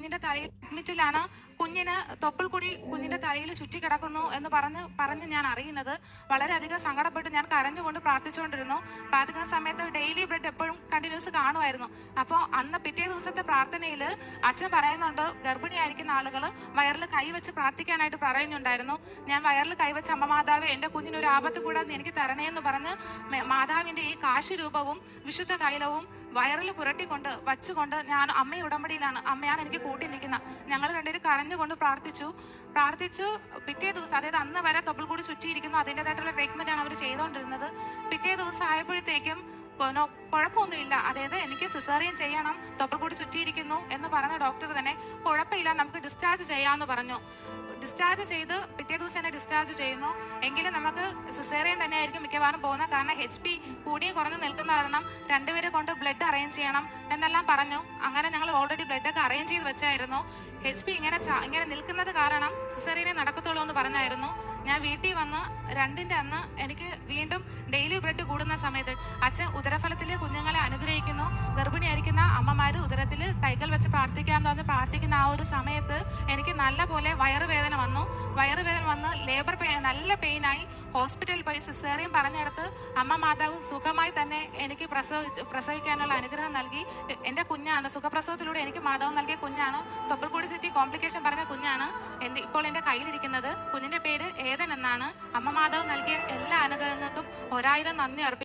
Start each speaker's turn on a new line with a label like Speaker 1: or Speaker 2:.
Speaker 1: കുഞ്ഞിന്റെ തലയിൽ അഡ്മിറ്റിലാണ്. കുഞ്ഞിന് തൊപ്പിൾ കൂടി കുഞ്ഞിന്റെ തലയിൽ ചുറ്റി കിടക്കുന്നു എന്ന് പറഞ്ഞ് ഞാൻ അറിയുന്നത്. വളരെയധികം സങ്കടപ്പെട്ട് ഞാൻ കരഞ്ഞുകൊണ്ട് പ്രാർത്ഥിച്ചുകൊണ്ടിരുന്നു. പ്രാർത്ഥിക്കുന്ന സമയത്ത് ഡെയിലി ബ്രെഡ് എപ്പോഴും കണ്ടിന്യൂസ് കാണുമായിരുന്നു. അപ്പോൾ അന്ന് പിറ്റേ ദിവസത്തെ പ്രാർത്ഥനയിൽ അച്ഛൻ പറയുന്നുണ്ട്, ഗർഭിണിയായിരിക്കുന്ന ആളുകൾ വയറിൽ കൈവച്ച് പ്രാർത്ഥിക്കാനായിട്ട് പറയുന്നുണ്ടായിരുന്നു. ഞാൻ വയറിൽ കൈവച്ച് അമ്മ മാതാവ് എൻ്റെ കുഞ്ഞിനൊരു ആപത്ത് കൂടാതെ എനിക്ക് തരണേ എന്ന് പറഞ്ഞ് മാതാവിൻ്റെ ഈ കാശ് രൂപവും വിശുദ്ധ തൈലവും വയറിൽ പുരട്ടിക്കൊണ്ട് വച്ചുകൊണ്ട് ഞാൻ അമ്മ ഉടമ്പടിയിലാണ്, അമ്മയാണ് എനിക്ക് കൂട്ടി നിൽക്കുന്നത്. ഞങ്ങൾ രണ്ടുപേരും കരഞ്ഞുകൊണ്ട് പ്രാർത്ഥിച്ചു. പിറ്റേ ദിവസം, അതായത് അന്ന് വരെ തൊപ്പിൾ കൂടി ചുറ്റിയിരിക്കുന്നു, അതിൻ്റെതായിട്ടുള്ള ട്രീറ്റ്മെന്റ് ആണ് അവർ ചെയ്തുകൊണ്ടിരുന്നത്. പിറ്റേ ദിവസം ആയപ്പോഴത്തേക്കും കുഴപ്പമൊന്നുമില്ല, അതായത് എനിക്ക് സിസേറിയൻ ചെയ്യണം, തൊപ്പിൾ കൂടി ചുറ്റിയിരിക്കുന്നു എന്ന് പറഞ്ഞ ഡോക്ടർ തന്നെ കുഴപ്പമില്ല, നമുക്ക് ഡിസ്ചാർജ് ചെയ്യാമെന്ന് പറഞ്ഞു. ഡിസ്ചാർജ് ചെയ്ത് പിറ്റേ ദിവസം തന്നെ ഡിസ്ചാർജ് ചെയ്യുന്നു. എങ്കിലും നമുക്ക് സിസേറിയൻ തന്നെയായിരിക്കും മിക്കവാറും പോകുന്നത്. കാരണം HP കൂടിയും കുറഞ്ഞു നിൽക്കുന്ന കാരണം രണ്ടുപേരെ കൊണ്ട് ബ്ലഡ് അറേഞ്ച് ചെയ്യണം എന്നെല്ലാം പറഞ്ഞു. അങ്ങനെ ഞങ്ങൾ ഓൾറെഡി ബ്ലഡൊക്കെ അറേഞ്ച് ചെയ്ത് വെച്ചായിരുന്നു. HP ഇങ്ങനെ നിൽക്കുന്നത് കാരണം സിസേറിയനെ നടക്കത്തുള്ളൂ എന്ന് പറഞ്ഞായിരുന്നു. ഞാൻ വീട്ടിൽ വന്ന് 2-ന്റെ അന്ന് എനിക്ക് വീണ്ടും ഡെയിലി ബ്ലഡ് കൂടുന്ന സമയത്ത് അച്ഛൻ ഉദരഫലത്തിലെ കുഞ്ഞുങ്ങളെ അനുഗ്രഹിക്കുന്നു. ഗർഭിണിയായിരിക്കുന്ന അമ്മമാർ ഉദരത്തിൽ കൈകൾ വെച്ച് പ്രാർത്ഥിക്കാമെന്ന് പറഞ്ഞ് പ്രാർത്ഥിക്കുന്ന ആ ഒരു സമയത്ത് എനിക്ക് നല്ല പോലെ വയറുവേദന വന്ന് ലേബർ നല്ല പെയിനായി ഹോസ്പിറ്റലിൽ പോയി സിസേറിയൻ പറഞ്ഞെടുത്ത് അമ്മ മാതാവ് സുഖമായി തന്നെ എനിക്ക് പ്രസവിക്കാനുള്ള അനുഗ്രഹം നൽകി. എൻ്റെ കുഞ്ഞാണ്, സുഖപ്രസവത്തിലൂടെ എനിക്ക് മാതാവ് നൽകിയ കുഞ്ഞാണ്. തൊപ്പിൾ കൂടി ചുറ്റി കോംപ്ലിക്കേഷൻ പറഞ്ഞ കുഞ്ഞാണ് ഇപ്പോൾ എൻ്റെ കയ്യിലിരിക്കുന്നത്. കുഞ്ഞിൻ്റെ പേര് ഏതൻ എന്നാണ്. അമ്മ മാതാവ് നൽകിയ എല്ലാ അനുഗ്രഹങ്ങൾക്കും 1000 നന്ദി അർപ്പിക്കുന്നു.